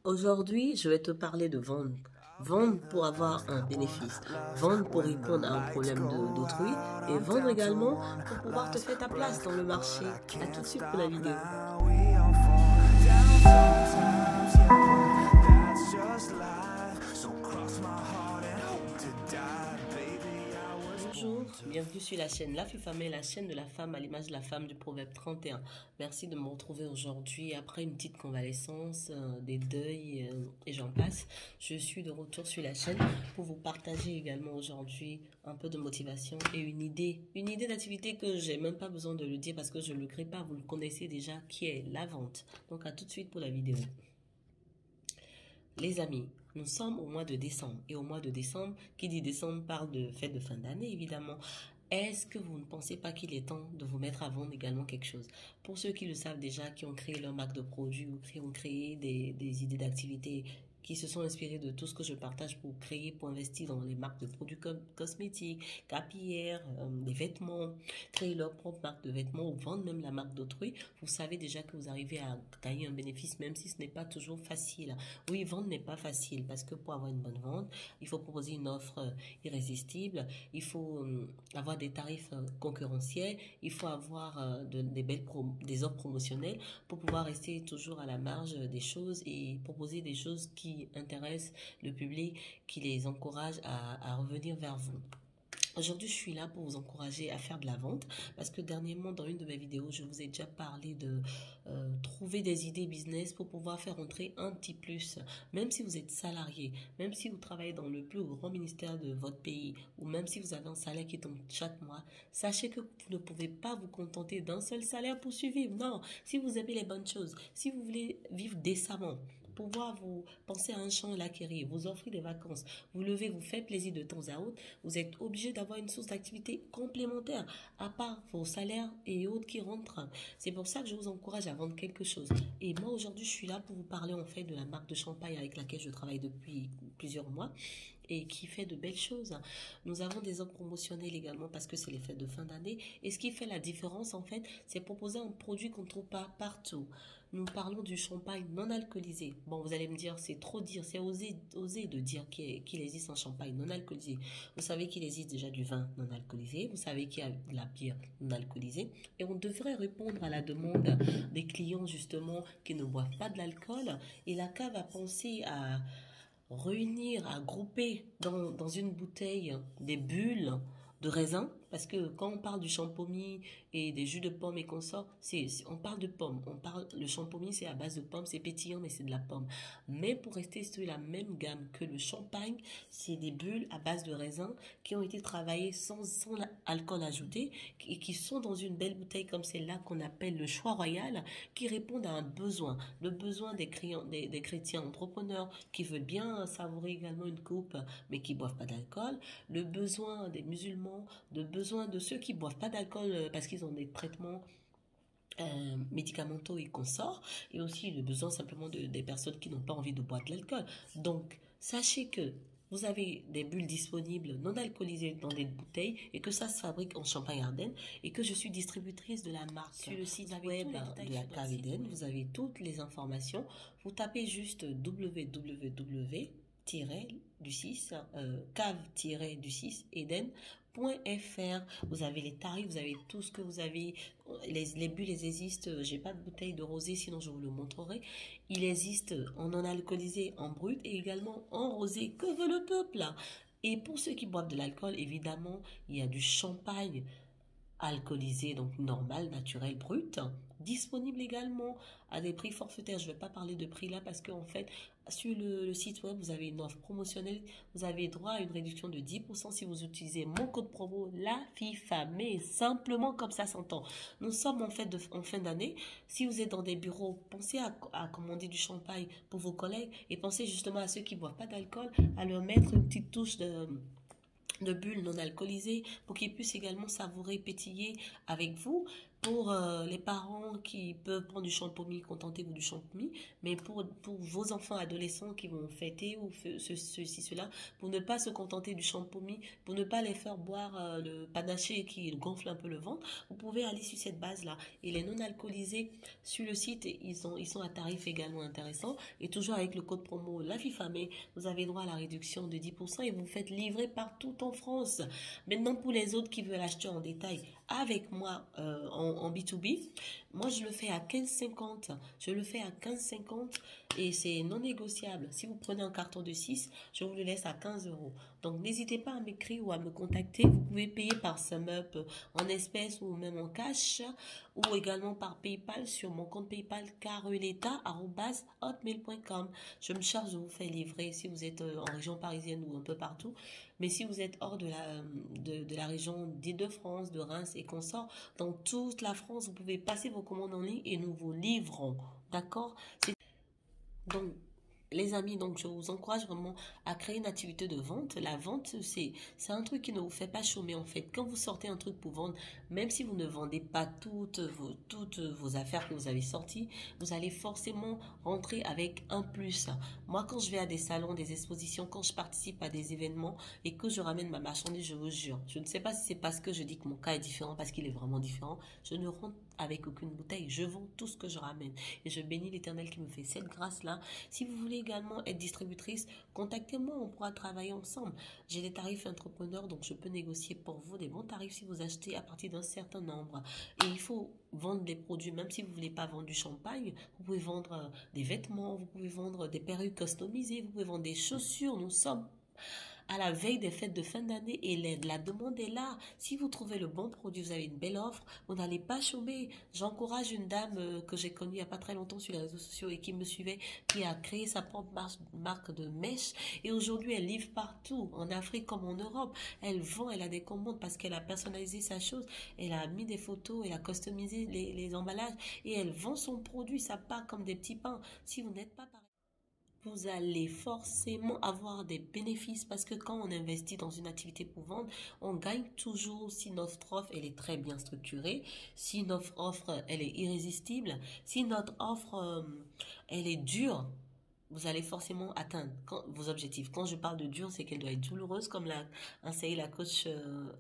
Aujourd'hui, je vais te parler de vendre. Vendre pour avoir un bénéfice, vendre pour répondre à un problème d'autrui et vendre également pour pouvoir te faire ta place dans le marché. À tout de suite pour la vidéo. Bonjour, bienvenue sur la chaîne La Femme, la chaîne de la femme à l'image de la femme du proverbe 31. Merci de me retrouver aujourd'hui après une petite convalescence, des deuils et j'en passe. Je suis de retour sur la chaîne pour vous partager également aujourd'hui un peu de motivation et une idée d'activité que j'ai même pas besoin de le dire parce que je ne le crée pas, vous le connaissez déjà, qui est la vente. Donc à tout de suite pour la vidéo. Les amis, nous sommes au mois de décembre. Et au mois de décembre, qui dit décembre parle de fête de fin d'année, évidemment. Est-ce que vous ne pensez pas qu'il est temps de vous mettre à vendre également quelque chose? Pour ceux qui le savent déjà, qui ont créé leur marque de produits ou qui ont créé des idées d'activités, qui se sont inspirés de tout ce que je partage pour créer, pour investir dans les marques de produits cosmétiques, capillaires, des vêtements, créer leur propre marque de vêtements ou vendre même la marque d'autrui, vous savez déjà que vous arrivez à gagner un bénéfice même si ce n'est pas toujours facile. Oui, vendre n'est pas facile parce que pour avoir une bonne vente, il faut proposer une offre irrésistible, il faut avoir des tarifs concurrentiels, il faut avoir des offres promotionnelles pour pouvoir rester toujours à la marge des choses et proposer des choses qui intéressent le public, qui les encourage à revenir vers vous. Aujourd'hui, je suis là pour vous encourager à faire de la vente parce que dernièrement, dans une de mes vidéos, je vous ai déjà parlé de trouver des idées business pour pouvoir faire entrer un petit plus. Même si vous êtes salarié, même si vous travaillez dans le plus grand ministère de votre pays ou même si vous avez un salaire qui tombe chaque mois, sachez que vous ne pouvez pas vous contenter d'un seul salaire pour survivre. Non, si vous aimez les bonnes choses, si vous voulez vivre décemment, pouvoir vous penser à un champ et l'acquérir, vous offrir des vacances, vous levez, vous faites plaisir de temps à autre, vous êtes obligé d'avoir une source d'activité complémentaire, à part vos salaires et autres qui rentrent. C'est pour ça que je vous encourage à vendre quelque chose. Et moi, aujourd'hui, je suis là pour vous parler en fait de la marque de champagne avec laquelle je travaille depuis plusieurs mois et qui fait de belles choses. Nous avons des offres promotionnelles également parce que c'est les fêtes de fin d'année. Et ce qui fait la différence, en fait, c'est proposer un produit qu'on ne trouve pas partout. Nous parlons du champagne non alcoolisé. Bon, vous allez me dire, c'est trop dire, c'est oser de dire qu'il existe un champagne non alcoolisé. Vous savez qu'il existe déjà du vin non alcoolisé. Vous savez qu'il y a de la bière non alcoolisée. Et on devrait répondre à la demande des clients, justement, qui ne boivent pas de l'alcool. Et la cave a pensé à réunir, à grouper dans une bouteille des bulles de raisin, parce que quand on parle du champomis et des jus de pommes et consorts, on parle de pommes. Le champomis, c'est à base de pommes, c'est pétillant, mais c'est de la pomme. Mais pour rester sur la même gamme que le champagne, c'est des bulles à base de raisin qui ont été travaillées sans alcool ajouté et qui sont dans une belle bouteille comme celle-là qu'on appelle le choix royal, qui répondent à un besoin, le besoin des chrétiens entrepreneurs qui veulent bien savourer également une coupe, mais qui ne boivent pas d'alcool, le besoin des musulmans, de besoin de ceux qui ne boivent pas d'alcool parce qu'ils ont des traitements médicamenteux et consorts, et aussi le besoin simplement des personnes qui n'ont pas envie de boire de l'alcool. Donc, sachez que vous avez des bulles disponibles non alcoolisées dans des bouteilles et que ça se fabrique en Champagne-Ardenne et que je suis distributrice de la marque. Sur le site web de la cave Eden, vous avez toutes les informations. Vous tapez juste www cave-du6 Eden.fr. Vous avez les tarifs, vous avez tout ce que vous avez. Les bulles, elles existent. J'ai pas de bouteille de rosé, sinon je vous le montrerai. Il existe en non alcoolisé, en brut et également en rosé. Que veut le peuple? Et pour ceux qui boivent de l'alcool, évidemment, il y a du champagne alcoolisé, donc normal, naturel, brut, disponible également à des prix forfaitaires. Je ne vais pas parler de prix là parce qu'en fait, sur le site web, vous avez une offre promotionnelle. Vous avez droit à une réduction de 10% si vous utilisez mon code promo LAFIFA, mais simplement comme ça s'entend. Nous sommes en fin d'année. Si vous êtes dans des bureaux, pensez à commander du champagne pour vos collègues et pensez justement à ceux qui ne boivent pas d'alcool, à leur mettre une petite touche de bulles non alcoolisées pour qu'ils puissent également savourer, pétiller avec vous. Pour les parents qui peuvent prendre du champomis, contentez-vous du champomis. Mais pour vos enfants adolescents qui vont fêter ou ceci, cela, pour ne pas se contenter du champomis, pour ne pas les faire boire le panaché qui gonfle un peu le ventre, vous pouvez aller sur cette base-là. Et les non alcoolisés, sur le site, ils sont à tarif également intéressant. Et toujours avec le code promo La Fifamé, vous avez droit à la réduction de 10% et vous faites livrer partout en France. Maintenant, pour les autres qui veulent acheter en détail avec moi en B2B, moi je le fais à 15,50. Je le fais à 15,50 et c'est non négociable. Si vous prenez un carton de 6, je vous le laisse à 15 euros. Donc n'hésitez pas à m'écrire ou à me contacter. Vous pouvez payer par SumUp en espèces ou même en cash ou également par PayPal sur mon compte PayPal caroleta@hotmail.com. Je me charge de vous faire livrer si vous êtes en région parisienne ou un peu partout. Mais si vous êtes hors de la région d'Île-de-France, de Reims et consorts, dans toute la France, vous pouvez passer vos commandes en ligne et nous vous livrons. D'accord? Donc, les amis, donc je vous encourage vraiment à créer une activité de vente. La vente, c'est un truc qui ne vous fait pas chômer en fait. Quand vous sortez un truc pour vendre, même si vous ne vendez pas toutes vos affaires que vous avez sorties, vous allez forcément rentrer avec un plus. Moi, quand je vais à des salons, des expositions, quand je participe à des événements et que je ramène ma marchandise, je vous jure, je ne sais pas si c'est parce que je dis que mon cas est différent, parce qu'il est vraiment différent, je ne rentre avec aucune bouteille. Je vends tout ce que je ramène. Et je bénis l'Éternel qui me fait cette grâce-là. Si vous voulez également être distributrice, contactez-moi, on pourra travailler ensemble. J'ai des tarifs entrepreneurs, donc je peux négocier pour vous des bons tarifs si vous achetez à partir d'un certain nombre. Et il faut vendre des produits, même si vous ne voulez pas vendre du champagne, vous pouvez vendre des vêtements, vous pouvez vendre des perruques customisées, vous pouvez vendre des chaussures. Nous sommes à la veille des fêtes de fin d'année et la demande est là. Si vous trouvez le bon produit, vous avez une belle offre, vous n'allez pas chômer. J'encourage une dame que j'ai connue il n'y a pas très longtemps sur les réseaux sociaux et qui me suivait, qui a créé sa propre marque de mèches et aujourd'hui elle livre partout, en Afrique comme en Europe. Elle vend, elle a des commandes parce qu'elle a personnalisé sa chose, elle a mis des photos, elle a customisé les emballages et elle vend son produit, ça part comme des petits pains. Si vous n'êtes pas pareil, vous allez forcément avoir des bénéfices parce que quand on investit dans une activité pour vendre, on gagne toujours si notre offre elle est très bien structurée, si notre offre elle est irrésistible, si notre offre elle est dure. Vous allez forcément atteindre vos objectifs. Quand je parle de dur, c'est qu'elle doit être douloureuse, comme l'a conseillé la coach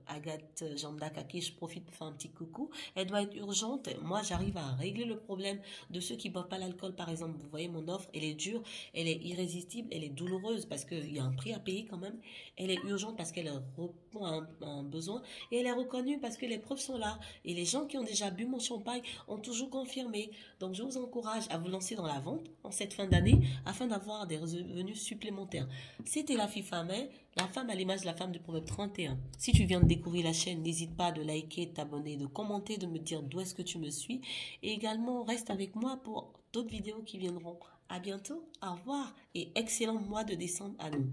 Agathe Jamdak, à qui je profite pour faire un petit coucou. Elle doit être urgente. Moi, j'arrive à régler le problème de ceux qui ne boivent pas l'alcool, par exemple. Vous voyez, mon offre, elle est dure, elle est irrésistible, elle est douloureuse parce qu'il y a un prix à payer quand même. Elle est urgente parce qu'elle répond à un besoin et elle est reconnue parce que les preuves sont là. Et les gens qui ont déjà bu mon champagne ont toujours confirmé. Donc, je vous encourage à vous lancer dans la vente en cette fin d'année afin d'avoir des revenus supplémentaires. C'était la Fifamé, la femme à l'image de la femme du proverbe 31. Si tu viens de découvrir la chaîne, n'hésite pas de liker, de t'abonner, de commenter, de me dire d'où est-ce que tu me suis. Et également, reste avec moi pour d'autres vidéos qui viendront. À bientôt, au revoir et excellent mois de décembre à nous.